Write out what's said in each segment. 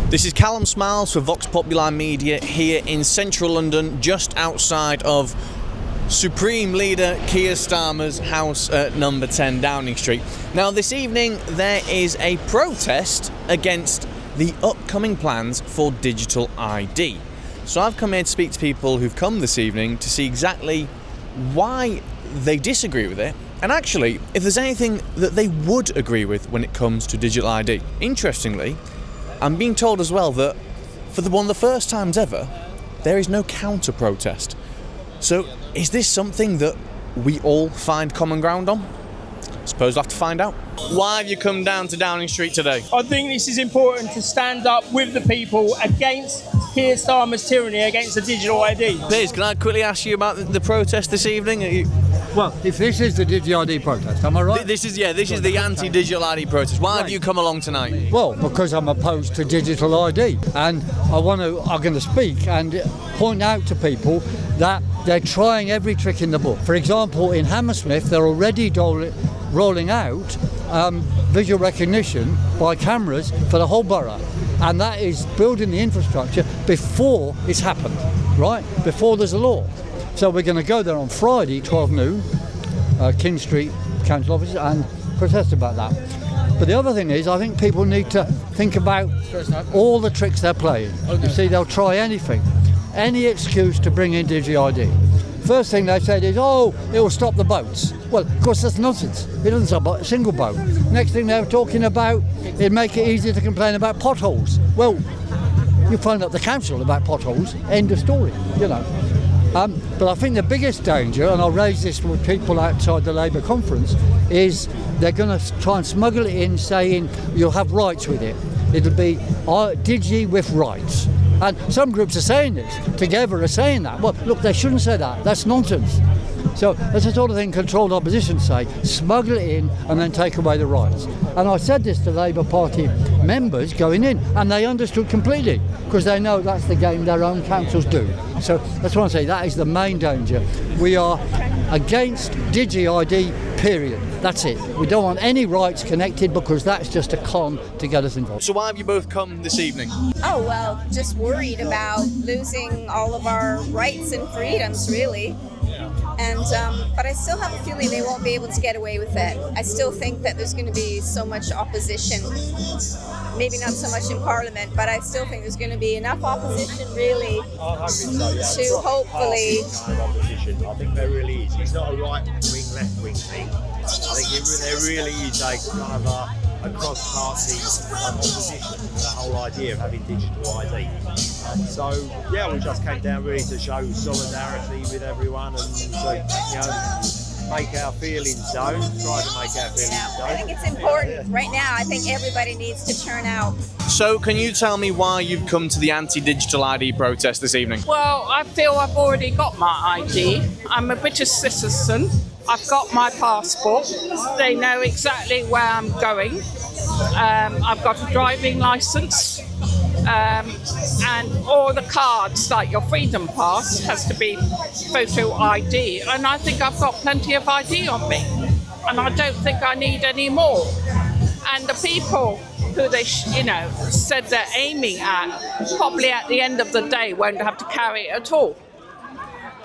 This is Callum Smiles for Vox Populi Media here in central London, just outside of Supreme Leader Keir Starmer's house at number 10 Downing Street. Now this evening there is a protest against the upcoming plans for digital ID. So I've come here to speak to people who've come this evening to see exactly why they disagree with it, and actually if there's anything that they would agree with when it comes to digital ID. Interestingly, I'm being told as well that for one of the first times ever, there is no counter-protest. So is this something that we all find common ground on? I suppose we'll have to find out. Why have you come down to Downing Street today? I think this is important to stand up with the people against Keir Starmer's tyranny against the digital ID. Piers, can I quickly ask you about the protest this evening? Well, if this is the digital ID protest, am I right? This is the anti-digital ID protest. Why have you come along tonight? Well, because I'm opposed to digital ID, and I'm going to speak and point out to people that they're trying every trick in the book. For example, in Hammersmith, they're already rolling out visual recognition by cameras for the whole borough, and that is building the infrastructure before it's happened, right? Before there's a law. So we're going to go there on Friday, 12 noon, King Street Council office, and protest about that. But the other thing is, I think people need to think about all the tricks they're playing. You see, they'll try anything, any excuse to bring in digital ID. First thing they said is, oh, it will stop the boats. Well, of course, that's nonsense. It doesn't stop a single boat. Next thing they were talking about, it'd make it easier to complain about potholes. Well, you phone up the council about potholes, end of story, you know. But I think the biggest danger, and I'll raise this with people outside the Labour conference, is they're going to try and smuggle it in saying you'll have rights with it. It'll be Digi with rights. And some groups are saying this, Together are saying that. Well, look, they shouldn't say that. That's nonsense. So that's the sort of thing controlled opposition say, smuggle it in and then take away the rights. And I said this to Labour Party members going in, and they understood completely, because they know that's the game their own councils do. So that's what I say, that is the main danger. We are against Digi-ID, period. That's it. We don't want any rights connected, because that's just a con to get us involved. So why have you both come this evening? Oh, well, just worried about losing all of our rights and freedoms, really. And but I still have a feeling they won't be able to get away with it. I still think that there's going to be so much opposition, maybe not so much in Parliament, but I still think there's going to be enough opposition, really, to hopefully... Opposition. I think there really is. It's not a right-wing, left-wing thing. I think there really is a kind of a cross-party opposition to the whole idea of having digital ID. So yeah, we just came down really to show solidarity with everyone and to make our feelings known, try to make our feelings known. I think it's important right now. I think everybody needs to turn out. So can you tell me why you've come to the anti-digital ID protest this evening? Well, I feel I've already got my ID. I'm a British citizen. I've got my passport. They know exactly where I'm going. I've got a driving licence. And all the cards, like your Freedom Pass, has to be photo ID. And I think I've got plenty of ID on me. And I don't think I need any more. And the people who they, said they're aiming at, probably at the end of the day won't have to carry it at all.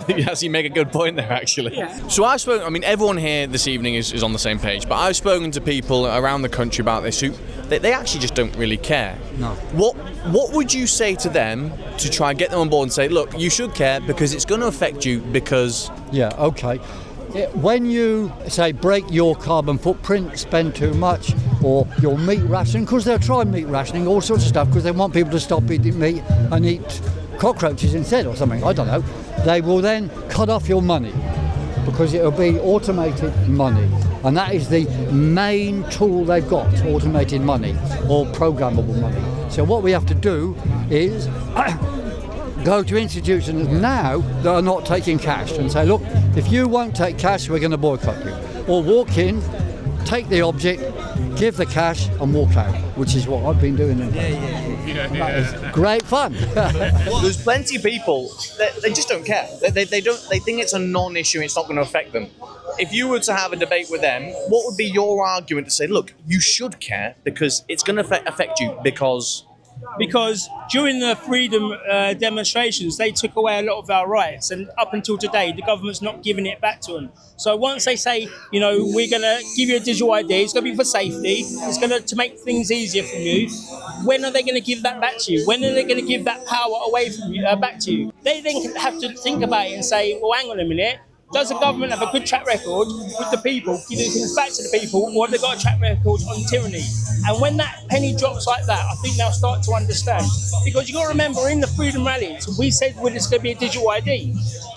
Yes, you make a good point there, actually. Yeah. So everyone here this evening is on the same page, but I've spoken to people around the country about this who they actually just don't really care. No. What would you say to them to try and get them on board and say, look, you should care because it's going to affect you because... Yeah, okay. When you, say, break your carbon footprint, spend too much, or your meat rationing, because they'll try meat rationing, all sorts of stuff, because they want people to stop eating meat and eat cockroaches instead or something, I don't know. They will then cut off your money, because it'll be automated money. And that is the main tool they've got, automated money or programmable money. So what we have to do is go to institutions now that are not taking cash and say, look, if you won't take cash, we're going to boycott you. Or walk in, take the object, give the cash and walk out, which is what I've been doing. That is great fun. There's plenty of people that they just don't care. They think it's a non-issue and it's not going to affect them. If you were to have a debate with them, what would be your argument to say, look, you should care because it's going to affect you because... because during the freedom demonstrations, they took away a lot of our rights, and up until today, the government's not giving it back to them. So once they say, you know, we're going to give you a digital ID, it's going to be for safety, it's going to make things easier for you, when are they going to give that back to you? When are they going to give that power away from you, back to you? They then have to think about it and say, well, hang on a minute, does the government have a good track record with the people, giving things back to the people, or have they got a track record on tyranny? And when that penny drops like that, I think they'll start to understand. Because you've got to remember, in the freedom rallies, we said, well, it's going to be a digital ID.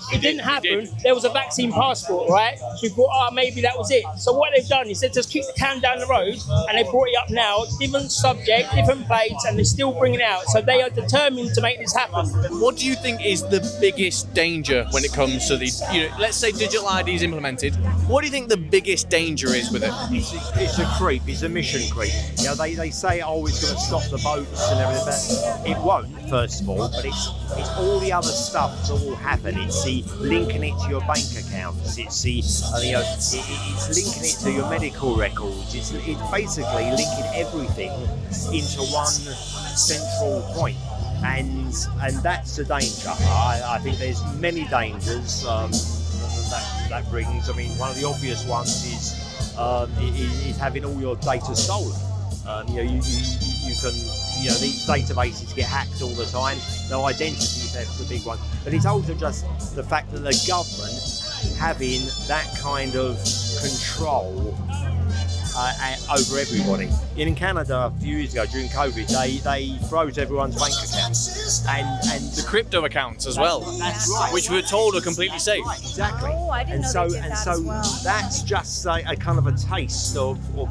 It didn't happen. There was a vaccine passport, right? We thought, maybe that was it. So what they've done is they just kicked the can down the road, and they brought it up now, different subject, different plates, and they're still bringing it out. So they are determined to make this happen. What do you think is the biggest danger when it comes to the, you know, let's say digital ID is implemented? What do you think the biggest danger is with it? It's a creep. It's a mission creep. You know, they say, it's going to stop the boats and everything, but it won't, first of all. But it's all the other stuff that will happen. It's the linking it to your bank accounts. It's the it's linking it to your medical records. It's basically linking everything into one central point. And that's the danger. I think there's many dangers that brings. I mean, one of the obvious ones is having all your data stolen. You can, these databases get hacked all the time. No, identity theft's a big one. But it's also just the fact that the government having that kind of control over everybody. In Canada a few years ago during COVID, they froze everyone's bank accounts and the crypto accounts as well. That's right. Which we're told are completely safe. Right, exactly. Oh, I didn't know they did that as well. That's just a kind of a taste of what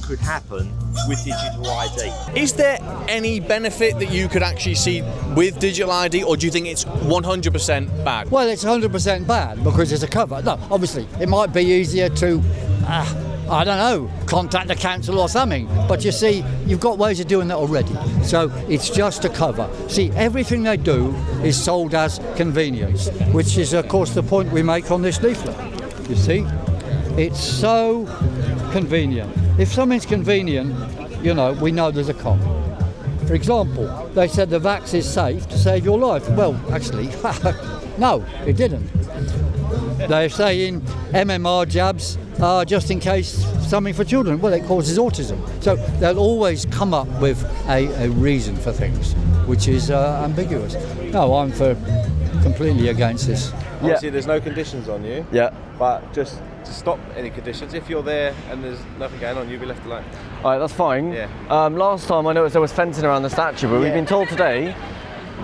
could happen with digital ID. Is there any benefit that you could actually see with digital ID, or do you think it's 100% bad? Well, it's 100% bad because it's a cover. No, obviously, it might be easier to, I don't know, contact the council or something. But you see, you've got ways of doing that already. So it's just a cover. See, everything they do is sold as convenience, which is, of course, the point we make on this leaflet. You see, it's so convenient. If something's convenient, we know there's a con. For example, they said the vax is safe to save your life. Well, actually, no, it didn't. They're saying MMR jabs are just in case something for children. Well, it causes autism. So they'll always come up with a reason for things, which is ambiguous. No, I'm completely against this. Obviously, there's no conditions on you. Yeah. But just to stop any conditions, if you're there and there's nothing going on, you'll be left alone. All right, that's fine. Yeah. Last time I noticed there was fencing around the statue, but we've been told today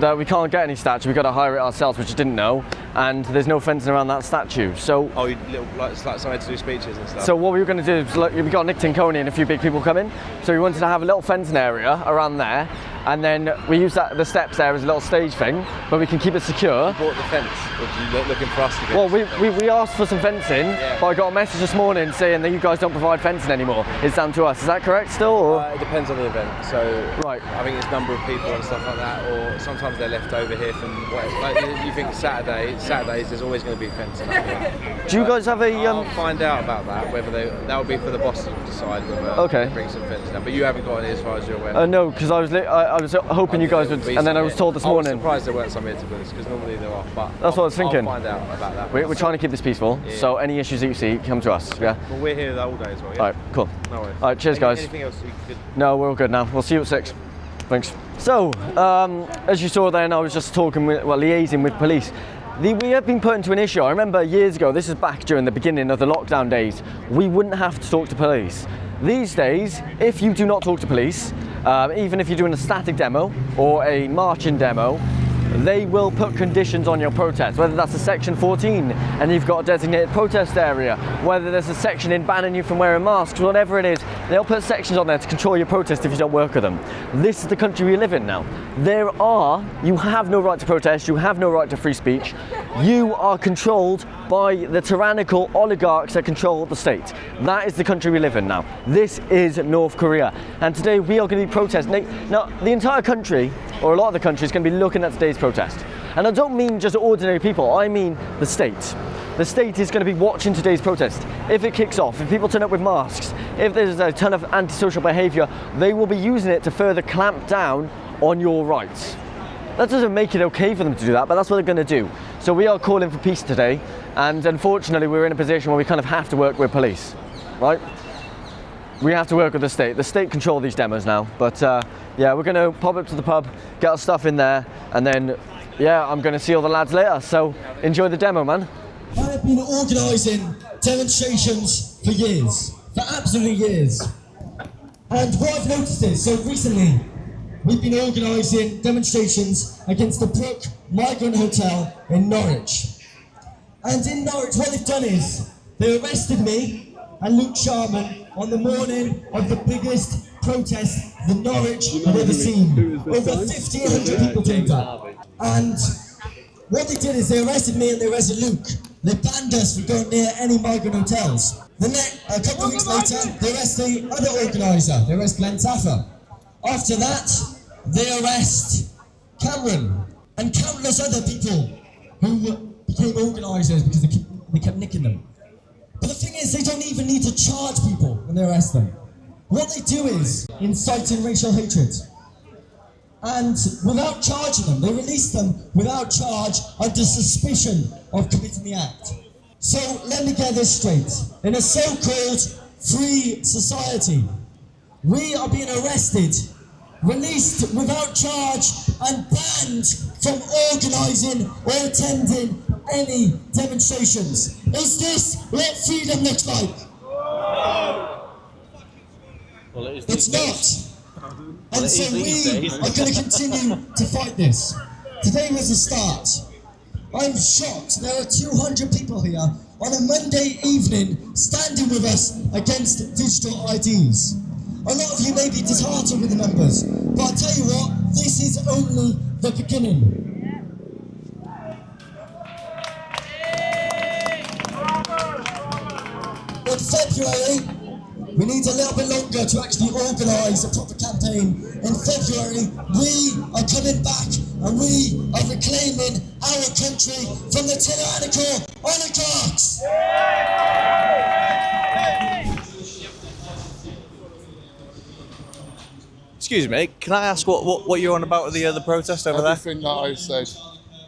that we can't get any statue. We've got to hire it ourselves, which I didn't know. And there's no fencing around that statue. So. Oh, it's like somewhere to do speeches and stuff. So what we were going to do is, we've got Nick Tinconi and a few big people coming. So we wanted to have a little fencing area around there. And then we use the steps there as a little stage thing, but we can keep it secure. You bought the fence, or are you looking for us to get? Well, we asked for some fencing, but I got a message this morning saying that you guys don't provide fencing anymore. It's down to us. Is that correct still? Or? It depends on the event. So right. I think it's number of people and stuff like that, or sometimes they're left over here from whatever. Like you think Saturdays, there's always going to be fencing up here. Do you guys have a? I'll find out about that. Whether that will be for the boss to decide whether they bring some fencing down. But you haven't got any as far as you're aware. No, because I was hoping you guys would, and then I was told this morning. I was surprised there weren't some here to be honest, because normally there are. But that's what I was thinking. I'll find out about that. We're trying to keep this peaceful, so any issues that you see, come to us. Yeah. Well, we're here all day as well. Yeah? All right, cool. No worries. All right, cheers, guys. Anything else you could? No, we're all good now. We'll see you at 6. Thanks. So, as you saw then, I was just liaising with police. We have been put into an issue. I remember years ago, this is back during the beginning of the lockdown days, we wouldn't have to talk to police. These days, if you do not talk to police, even if you're doing a static demo or a marching demo, they will put conditions on your protest, whether that's a section 14 and you've got a designated protest area, whether there's a section in banning you from wearing masks, whatever it is, they'll put sections on there to control your protest if you don't work with them. This is the country we live in now. You have no right to protest, you have no right to free speech. You are controlled by the tyrannical oligarchs that control the state. That is the country we live in now. This is North Korea. And today we are going to be protesting. Now, the entire country, or a lot of the country, is going to be looking at today's protest. And I don't mean just ordinary people, I mean the state. The state is going to be watching today's protest. If it kicks off, if people turn up with masks, if there's a ton of antisocial behaviour, they will be using it to further clamp down on your rights. That doesn't make it okay for them to do that, but that's what they're going to do. So we are calling for peace today, and unfortunately we're in a position where we kind of have to work with police, right? We have to work with the state. The state control these demos now, but yeah, we're going to pop up to the pub, get our stuff in there, and then, yeah, I'm going to see all the lads later, so enjoy the demo, man. I have been organising demonstrations for years, for absolutely years. And what I've noticed is, so recently, we've been organising demonstrations against the Brook Migrant Hotel in Norwich. And in Norwich, what they've done is, they arrested me and Luke Sharman on the morning of the biggest protest that Norwich had ever seen. Over 1,500 people turned up. And what they did is they arrested me and they arrested Luke. They banned us from going near any migrant hotels. A couple of weeks later, they arrest the other organiser, they arrest Glenn Taffer. After that, they arrest Cameron and countless other people who became organisers because they kept nicking them. But the thing is, they don't even need to charge people when they arrest them. What they do is inciting racial hatred. And without charging them, they release them without charge under suspicion of committing the act. So let me get this straight. In a so-called free society, we are being arrested, released without charge, and banned from organising or attending any demonstrations. Is this what freedom looks like? Well, it is it's not. And so we are going to continue to fight this. Today was the start. I'm shocked there are 200 people here on a Monday evening standing with us against digital IDs. A lot of you may be disheartened with the numbers, but I'll tell you what, this is only the beginning. In February, we need a little bit longer to actually organise a proper campaign. In February, we are coming back and we are reclaiming our country from the tyrannical oligarchs. Excuse me, can I ask what you're on about with the protest over Everything that I said.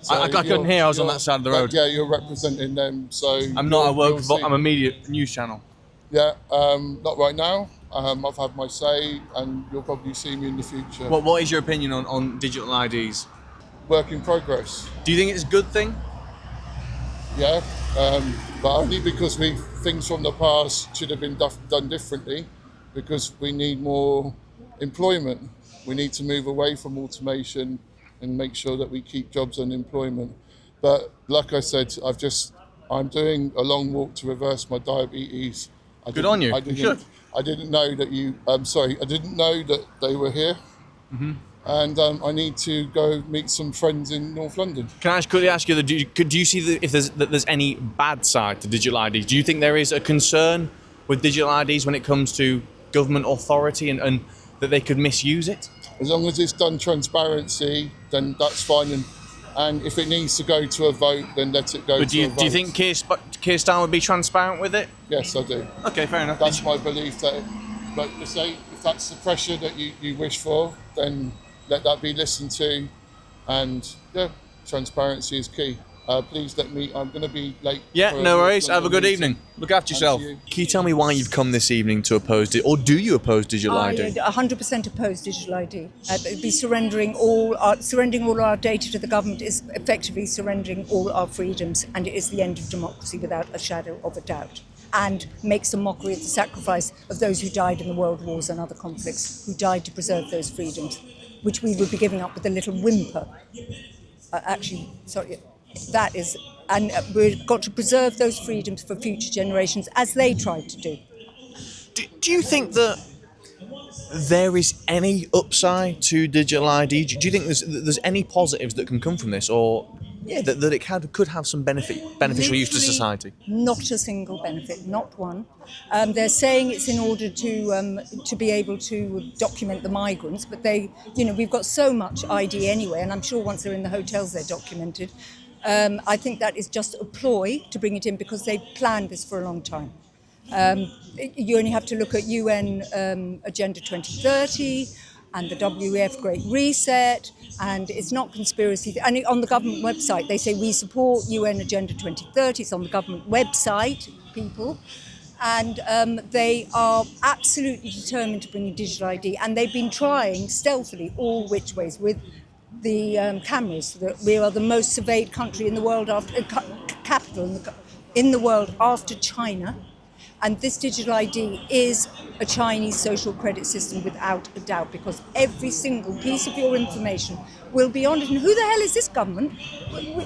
So I couldn't hear, I was on that side of the road. Yeah, you're representing them, so... I'm not at work, I'm a media news channel. Yeah, not right now. I've had my say, and you'll probably see me in the future. What is your opinion on digital IDs? Work in progress. Do you think it's a good thing? Yeah, but only because things from the past should have been done differently, because we need more employment. We need to move away from automation and make sure that we keep jobs and employment. But like I said, I'm doing a long walk to reverse my diabetes. Good on you. I didn't know that I didn't know that they were here. Mm-hmm. And I need to go meet some friends in North London. Can I quickly ask you, do you see if there's any bad side to digital IDs? Do you think there is a concern with digital IDs when it comes to government authority and that they could misuse it? As long as it's done transparency, then that's fine. And if it needs to go to a vote, then let it go to a vote. Do you think Keir Starmer would be transparent with it? Yes, I do. Okay, fair enough. That's my belief. But to say, if that's the pressure that you wish for, then let that be listened to. And yeah, transparency is key. Please let me, I'm going to be late. Yeah, no worries. Have a good evening. Look after yourself. Can you tell me why you've come this evening to oppose it, or do you oppose digital ID? 100% oppose digital ID. Be surrendering all our data to the government is effectively surrendering all our freedoms, and it is the end of democracy without a shadow of a doubt. And makes a mockery of the sacrifice of those who died in the world wars and other conflicts, who died to preserve those freedoms, which we would be giving up with a little whimper. That is, and we've got to preserve those freedoms for future generations, as they tried to do. Do you think that there is any upside to digital ID? Do you think there's any positives that can come from this, or that it could have some beneficial use to society? Not a single benefit, not one. They're saying it's in order to be able to document the migrants, but we've got so much ID anyway, and I'm sure once they're in the hotels they're documented. I think that is just a ploy to bring it in because they've planned this for a long time. You only have to look at UN Agenda 2030 and the WEF Great Reset, and it's not conspiracy. And on the government website, they say we support UN Agenda 2030. It's on the government website, people. And they are absolutely determined to bring in digital ID. And they've been trying stealthily all which ways with the cameras. We are the most surveyed country in the world, after capital in the world after China. And this digital ID is a Chinese social credit system without a doubt, because every single piece of your information will be on it. And who the hell is this government?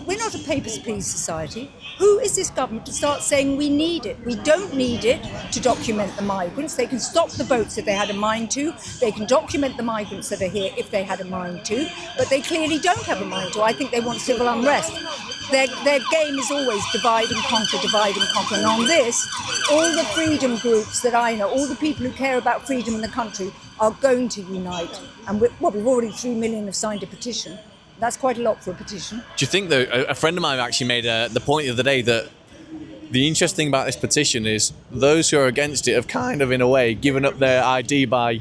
We're not a papers, please society. Who is this government to start saying we need it? We don't need it to document the migrants. They can stop the boats if they had a mind to. They can document the migrants that are here if they had a mind to. But they clearly don't have a mind to. I think they want civil unrest. Their game is always divide and conquer, divide and conquer. And on this, all the freedom groups that I know, all the people who care about freedom in the country are going to unite. And we've already 3 million have signed a petition. That's quite a lot for a petition. Do you think, though, a friend of mine actually made the point the other day that the interesting about this petition is those who are against it have kind of, in a way, given up their ID by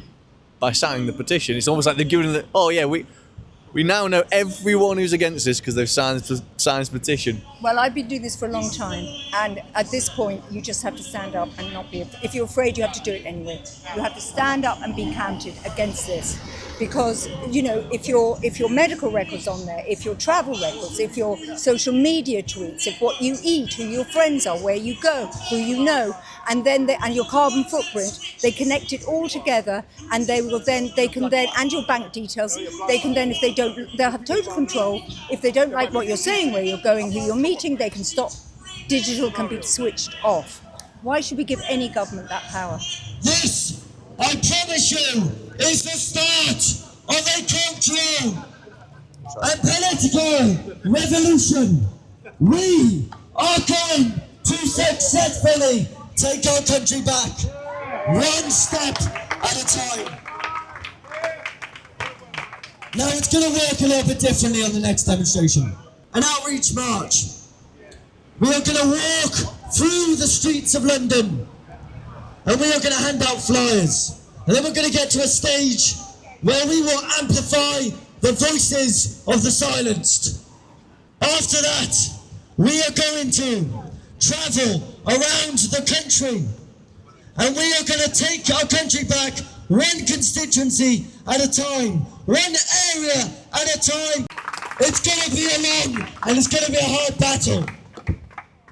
signing the petition. It's almost like they've given it, oh yeah, we now know everyone who's against this because they've signed this petition. Well, I've been doing this for a long time, and at this point, you just have to stand up and not be. If you're afraid, you have to do it anyway. You have to stand up and be counted against this, because if your medical records on there, if your travel records, if your social media tweets, if what you eat, who your friends are, where you go, who you know, and then and your carbon footprint, they connect it all together, and they can then, and your bank details, they can then, if they don't, they'll have total control. If they don't like what you're saying, where you're going, who you're meeting, they can stop. Digital can be switched off. Why should we give any government that power? This, I promise you, is the start of a cultural and political revolution. We are going to successfully take our country back, one step at a time. Now it's going to work a little bit differently on the next demonstration. An outreach march. We are going to walk through the streets of London, and we are going to hand out flyers. And then we're going to get to a stage where we will amplify the voices of the silenced. After that, we are going to travel around the country, and we are going to take our country back one constituency at a time, one area at a time. It's going to be a long and it's going to be a hard battle,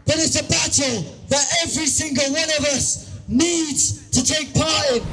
but it's a battle that every single one of us needs to take part in.